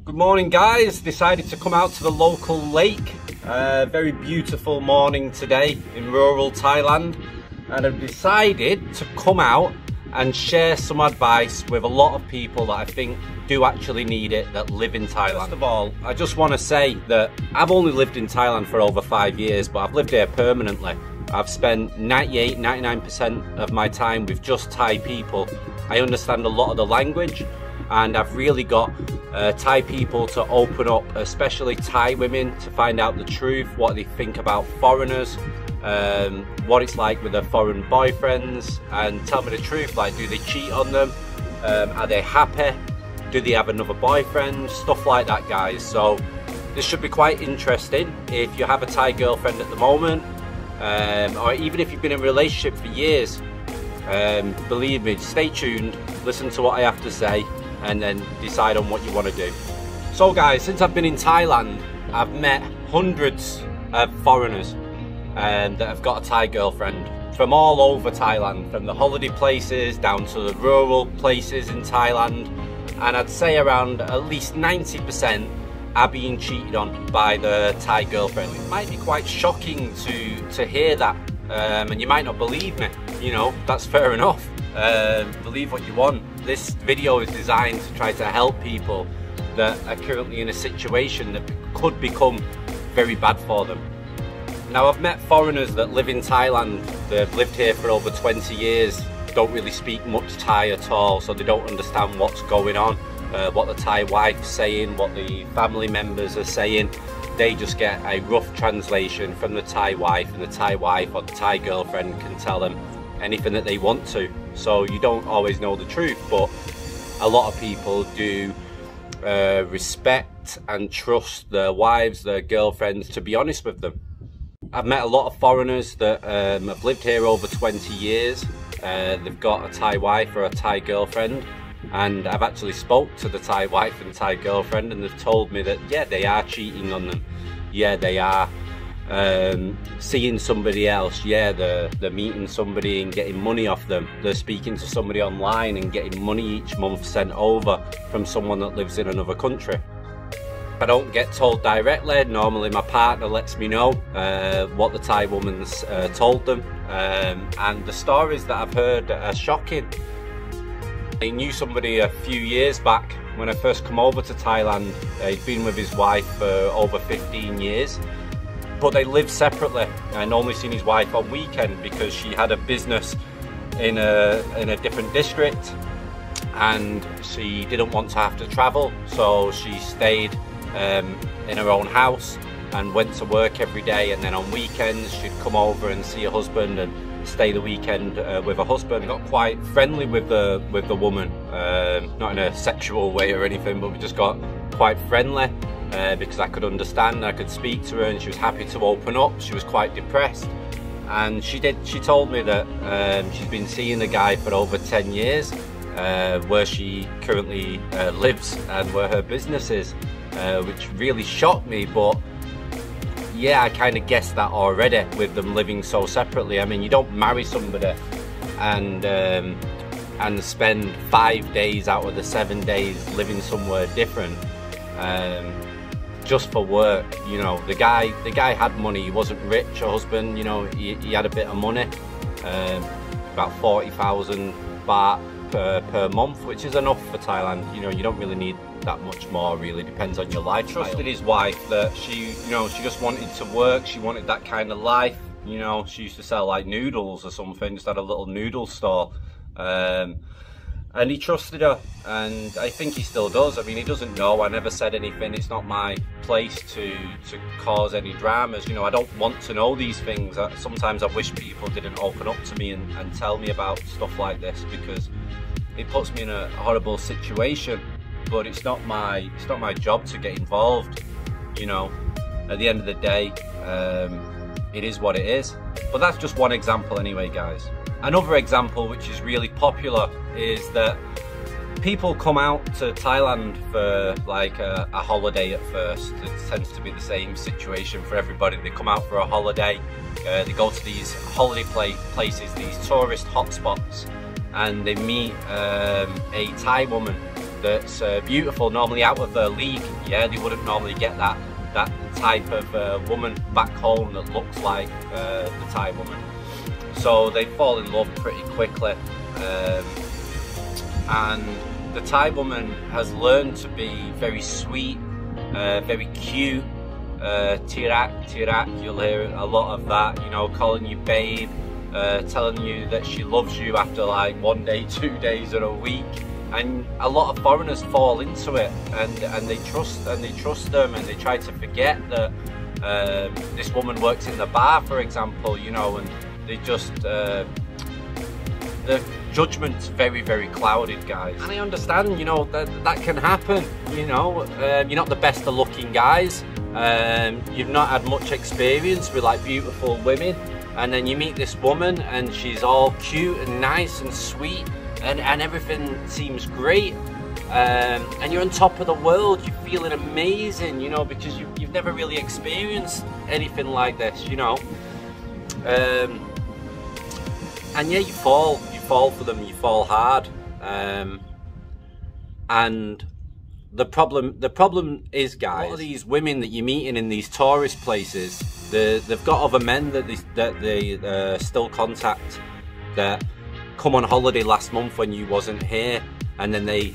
Good morning guys, decided to come out to the local lake. Very beautiful morning today in rural Thailand, and I've decided to come out and share some advice with a lot of people that I think do actually need it, that live in Thailand. First of all, I just want to say that I've only lived in Thailand for over 5 years, but I've lived here permanently. I've spent 99% of my time with just Thai people. I understand a lot of the language, and I've really got Thai people to open up, especially Thai women, to find out the truth, what they think about foreigners, what it's like with their foreign boyfriends, and tell me the truth, like, do they cheat on them, are they happy, do they have another boyfriend, stuff like that guys. So this should be quite interesting if you have a Thai girlfriend at the moment, or even if you've been in a relationship for years. Believe me, stay tuned, listen to what I have to say, and then decide on what you want to do. So guys, since I've been in Thailand, I've met hundreds of foreigners that have got a Thai girlfriend from all over Thailand, from the holiday places down to the rural places in Thailand, and I'd say around at least 90% are being cheated on by the Thai girlfriend. It might be quite shocking to hear that, and you might not believe me, you know, that's fair enough. Believe what you want. This video is designed to try to help people that are currently in a situation that could become very bad for them. Now, I've met foreigners that live in Thailand, they've lived here for over 20 years, don't really speak much Thai at all, so they don't understand what's going on, what the Thai wife's saying, what the family members are saying. They just get a rough translation from the Thai wife, and the Thai wife or the Thai girlfriend can tell them anything that they want to. So you don't always know the truth, but a lot of people do respect and trust their wives, their girlfriends, to be honest with them. I've met a lot of foreigners that have lived here over 20 years. They've got a Thai wife or a Thai girlfriend, and I've actually spoke to the Thai wife and Thai girlfriend, and they've told me that yeah, they are cheating on them, yeah, they are seeing somebody else, yeah, they're meeting somebody and getting money off them, they're speaking to somebody online and getting money each month sent over from someone that lives in another country. I don't get told directly. Normally my partner lets me know what the Thai woman's told them, and the stories that I've heard are shocking. I knew somebody a few years back when I first come over to Thailand. He'd been with his wife for over 15 years, but they lived separately, and only seen his wife on weekend because she had a business in a different district, and she didn't want to have to travel, so she stayed in her own house and went to work every day, and then on weekends she'd come over and see her husband and stay the weekend with her husband. I got quite friendly with the woman, not in a sexual way or anything, but we just got quite friendly because I could understand, I could speak to her, and she was happy to open up. She was quite depressed, and she told me that she's been seeing the guy for over 10 years, where she currently lives and where her business is, which really shocked me. But yeah, I kind of guessed that already with them living so separately. I mean, you don't marry somebody and spend 5 days out of the 7 days living somewhere different just for work. You know, the guy had money. He wasn't rich, her husband, you know, he had a bit of money, about 40,000 baht per month, which is enough for Thailand. You know, you don't really need that much more, really, depends on your lifestyle. Trusted his wife that she, you know, she just wanted to work, she wanted that kind of life. You know, she used to sell like noodles or something, just had a little noodle stall, and he trusted her, and I think he still does. I mean, he doesn't know, I never said anything. It's not my place to cause any dramas. You know, I don't want to know these things. Sometimes I wish people didn't open up to me and tell me about stuff like this, because it puts me in a horrible situation. But it's not my job to get involved. You know, at the end of the day, it is what it is. But that's just one example anyway, guys. Another example which is really popular is that people come out to Thailand for like a holiday at first. It tends to be the same situation for everybody. They come out for a holiday, they go to these holiday places, these tourist hotspots, and they meet a Thai woman that's beautiful, normally out of their league. Yeah, they wouldn't normally get that type of woman back home that looks like the Thai woman. So they fall in love pretty quickly, and the Thai woman has learned to be very sweet, very cute. Tirak, tirak, you'll hear a lot of that, you know, calling you babe, telling you that she loves you after like 1 day, 2 days or a week. And a lot of foreigners fall into it, and they trust them, and they try to forget that this woman works in the bar, for example, you know, and they just the judgment's very, very clouded, guys. And I understand, you know, that can happen. You know, you're not the best of looking guys, you've not had much experience with like beautiful women, and then you meet this woman and she's all cute and nice and sweet, and everything seems great, and you're on top of the world, you're feeling amazing, you know, because you've never really experienced anything like this, you know. And yeah, you fall for them, you fall hard, and the problem is, guys, a lot of these women that you're meeting in these tourist places, they've got other men that they still contact, that come on holiday last month when you wasn't here, and then they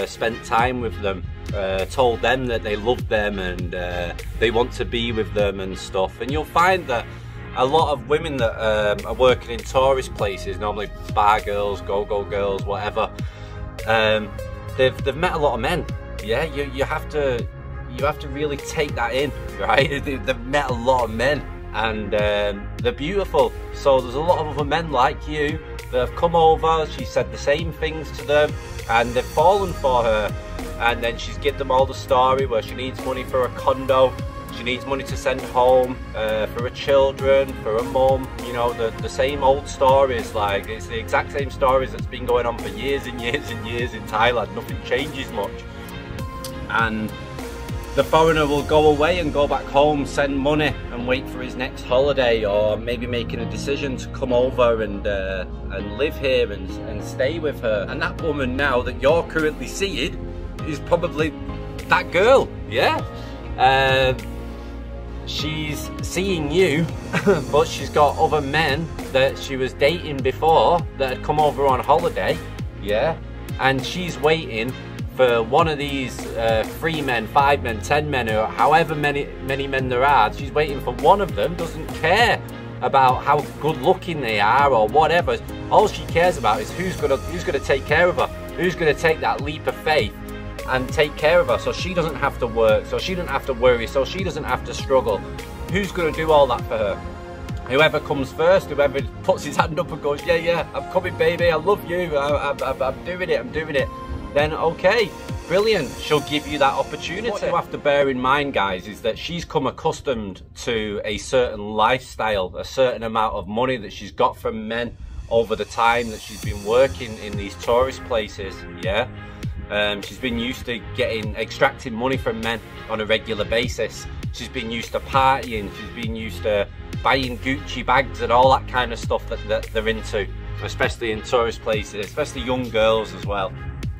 spent time with them, told them that they loved them and they want to be with them and stuff. And you'll find that a lot of women that are working in tourist places, normally bar girls, go-go girls, whatever, they've met a lot of men. Yeah, you have to really take that in, right? They've met a lot of men, and they're beautiful. So there's a lot of other men like you that have come over. She said the same things to them, and they've fallen for her. And then she's given them all the story where she needs money for a condo, she needs money to send home, for her children, for her mum. You know, the same old stories. Like, it's the exact same stories that's been going on for years and years and years in Thailand. Nothing changes much. And the foreigner will go away and go back home, send money and wait for his next holiday, or maybe making a decision to come over and live here and stay with her. And that woman now that you're currently seeing is probably that girl, yeah? She's seeing you, but she's got other men that she was dating before that had come over on holiday, yeah? And she's waiting for one of these 3 men, 5 men, 10 men, or however many men there are. She's waiting for one of them, doesn't care about how good looking they are or whatever. All she cares about is who's gonna take care of her, who's gonna take that leap of faith and take care of her, so she doesn't have to work, so she doesn't have to worry, so she doesn't have to struggle. Who's gonna do all that for her? Whoever comes first, whoever puts his hand up and goes, yeah, I'm coming, baby, I love you, I'm doing it. Then okay, brilliant, she'll give you that opportunity. What you have to bear in mind, guys, is that she's come accustomed to a certain lifestyle, a certain amount of money that she's got from men over the time that she's been working in these tourist places, yeah? She's been used to extracting money from men on a regular basis. She's been used to partying, she's been used to buying Gucci bags and all that kind of stuff that they're into, especially in tourist places, especially young girls as well.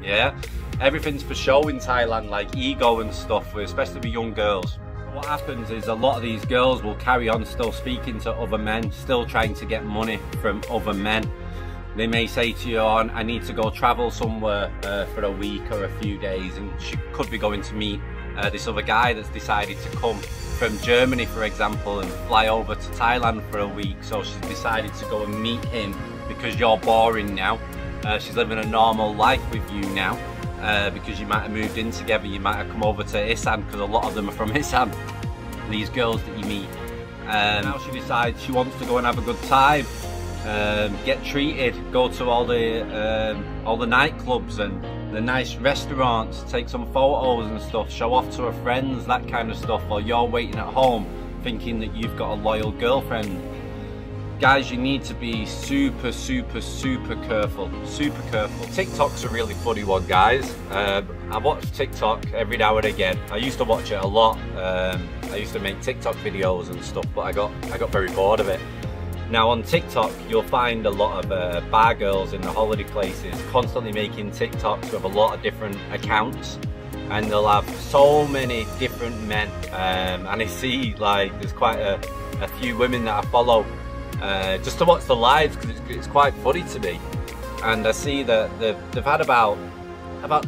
Yeah, everything's for show in Thailand, like ego and stuff, especially with young girls. What happens is a lot of these girls will carry on still speaking to other men, still trying to get money from other men. They may say to you, oh, I need to go travel somewhere for a week or a few days, and she could be going to meet this other guy that's decided to come from Germany, for example, and fly over to Thailand for a week. So she's decided to go and meet him because you're boring now. She's living a normal life with you now, because you might have moved in together, you might have come over to Isan, because a lot of them are from Isan, these girls that you meet. Now she decides she wants to go and have a good time, get treated, go to all the nightclubs and the nice restaurants, take some photos and stuff, show off to her friends, that kind of stuff, while you're waiting at home thinking that you've got a loyal girlfriend. Guys, you need to be super careful, super careful. TikTok's a really funny one, guys. I watch TikTok every now and again. I used to watch it a lot. I used to make TikTok videos and stuff, but I got very bored of it. Now on TikTok, you'll find a lot of bar girls in the holiday places constantly making TikToks with a lot of different accounts, and they'll have so many different men. And I see like there's quite a few women that I follow just to watch the lives, because it's quite funny to me. And I see that they've had about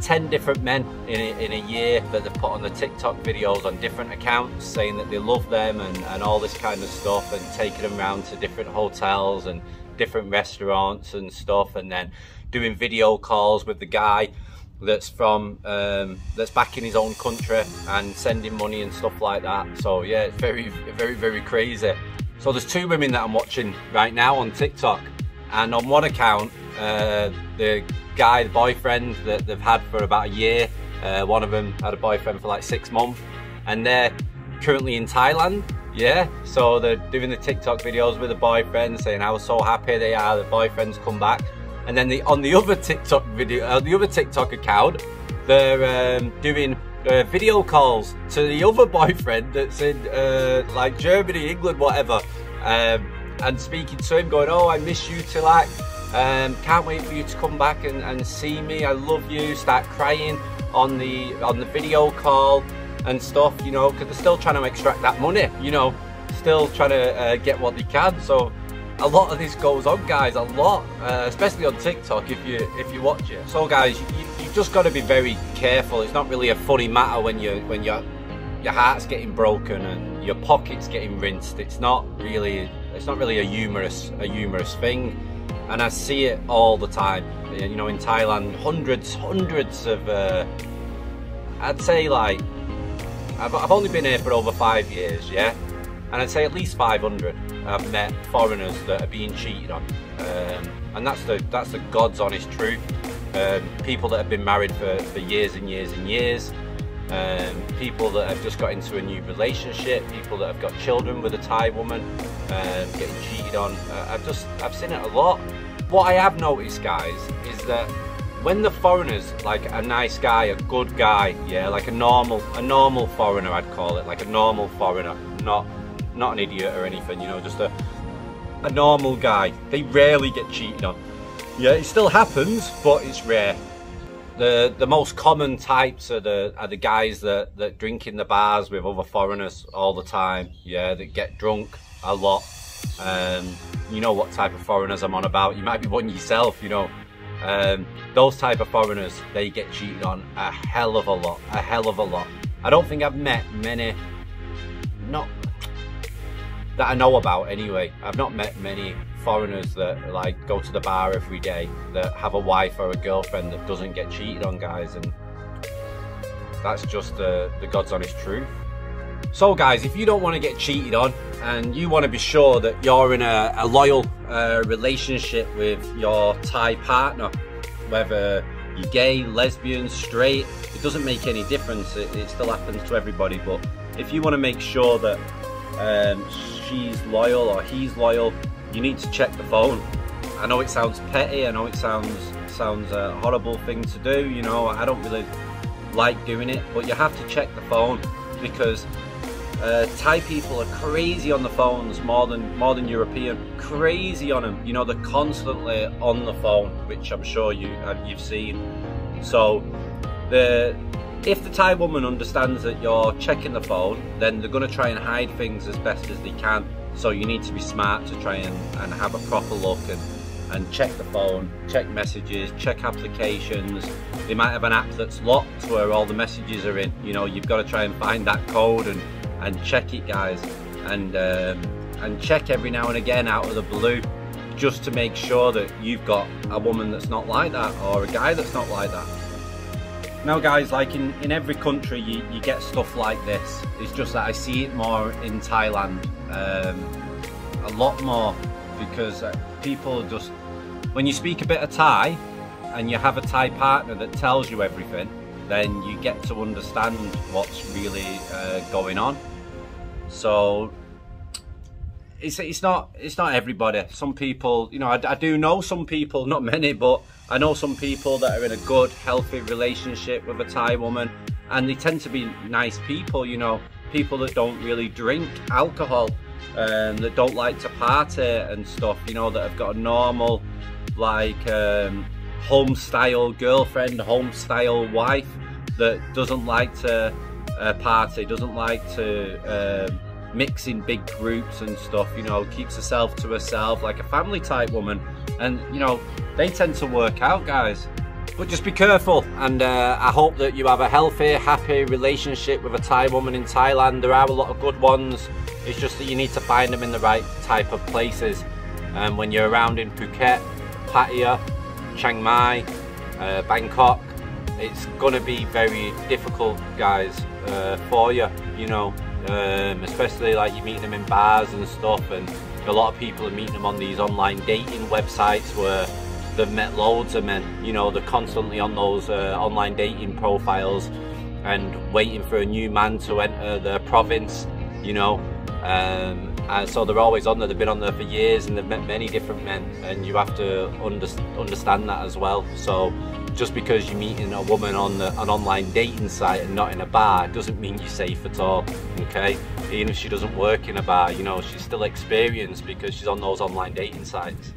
10 different men in a year that they've put on the TikTok videos on different accounts, saying that they love them and all this kind of stuff, and taking them around to different hotels and different restaurants and stuff, and then doing video calls with the guy that's from that's back in his own country and sending money and stuff like that. So yeah, it's very crazy. So there's two women that I'm watching right now on TikTok, and on one account the guy, the boyfriend that they've had for about a year, one of them had a boyfriend for like 6 months, and they're currently in Thailand. Yeah, so they're doing the TikTok videos with the boyfriend, saying how so happy they are, the boyfriend's come back. And then on the other TikTok video, the other TikTok account, they're doing video calls to the other boyfriend that's in like Germany, England, whatever, and speaking to him, going, oh, I miss you, Tilak. Can't wait for you to come back and see me. I love you. Start crying on the video call and stuff, you know, because they're still trying to extract that money, you know, still trying to get what they can. So a lot of this goes on, guys, a lot, especially on TikTok if you watch it. So guys, you've just got to be very careful. It's not really a funny matter when your heart's getting broken and your pocket's getting rinsed. It's not really a humorous thing. And I see it all the time, you know, in Thailand. Hundreds of, I'd say, like, I've only been here for over 5 years, yeah? And I'd say at least 500 I've met foreigners that are being cheated on. And that's the God's honest truth. People that have been married for years and years and years. People that have just got into a new relationship, people that have got children with a Thai woman, getting cheated on. I've seen it a lot. What I have noticed, guys, is that when the foreigner's like a nice guy, a good guy, yeah, like a normal foreigner, I'd call it, like a normal foreigner, not an idiot or anything, you know, just a normal guy, they rarely get cheated on. Yeah, it still happens, but it's rare. The most common types are the guys that drink in the bars with other foreigners all the time. Yeah, that get drunk a lot. You know what type of foreigners I'm on about. You might be one yourself, you know. Those type of foreigners, they get cheated on a hell of a lot. I don't think I've met many, not that I know about anyway. I've not met many foreigners that like go to the bar every day that have a wife or a girlfriend that doesn't get cheated on, guys, and that's just the God's honest truth. So guys, if you don't want to get cheated on and you want to be sure that you're in a loyal relationship with your Thai partner, whether you're gay, lesbian, straight, it doesn't make any difference. It still happens to everybody. But if you want to make sure that she's loyal or he's loyal, you need to check the phone. I know it sounds petty, I know it sounds a horrible thing to do, you know, I don't really like doing it, but you have to check the phone, because Thai people are crazy on the phones, more than European, crazy on them, you know, they're constantly on the phone, which I'm sure you've seen. So if the Thai woman understands that you're checking the phone, then they're going to try and hide things as best as they can. So you need to be smart to try and have a proper look and check the phone, check messages, check applications. They might have an app that's locked where all the messages are in. You know, you've got to try and find that code and check it, guys. And check every now and again out of the blue, just to make sure that you've got a woman that's not like that, or a guy that's not like that. Now guys, like in every country you get stuff like this. It's just that I see it more in Thailand, a lot more, because people just, when you speak a bit of Thai and you have a Thai partner that tells you everything, then you get to understand what's really going on. So it's not everybody. Some people, you know, I do know some people, not many, but I know some people that are in a good, healthy relationship with a Thai woman, and they tend to be nice people, you know, people that don't really drink alcohol. that don't like to party and stuff, you know, that have got a normal, like, home style girlfriend, home style wife that doesn't like to party, doesn't like to mix in big groups and stuff, you know, keeps herself to herself, like a family type woman. And you know, they tend to work out, guys. But just be careful, and I hope that you have a healthy, happy relationship with a Thai woman in Thailand. There are a lot of good ones, it's just that you need to find them in the right type of places. And when you're around in Phuket, Pattaya, Chiang Mai, Bangkok, it's gonna be very difficult, guys, for you, you know, especially like you're meeting them in bars and stuff, and a lot of people are meeting them on these online dating websites where they've met loads of men, you know, they're constantly on those online dating profiles and waiting for a new man to enter their province, you know, and so they're always on there. They've been on there for years and they've met many different men, and you have to understand that as well. So just because you're meeting a woman on an online dating site and not in a bar doesn't mean you're safe at all, okay? Even if she doesn't work in a bar, you know, she's still experienced because she's on those online dating sites.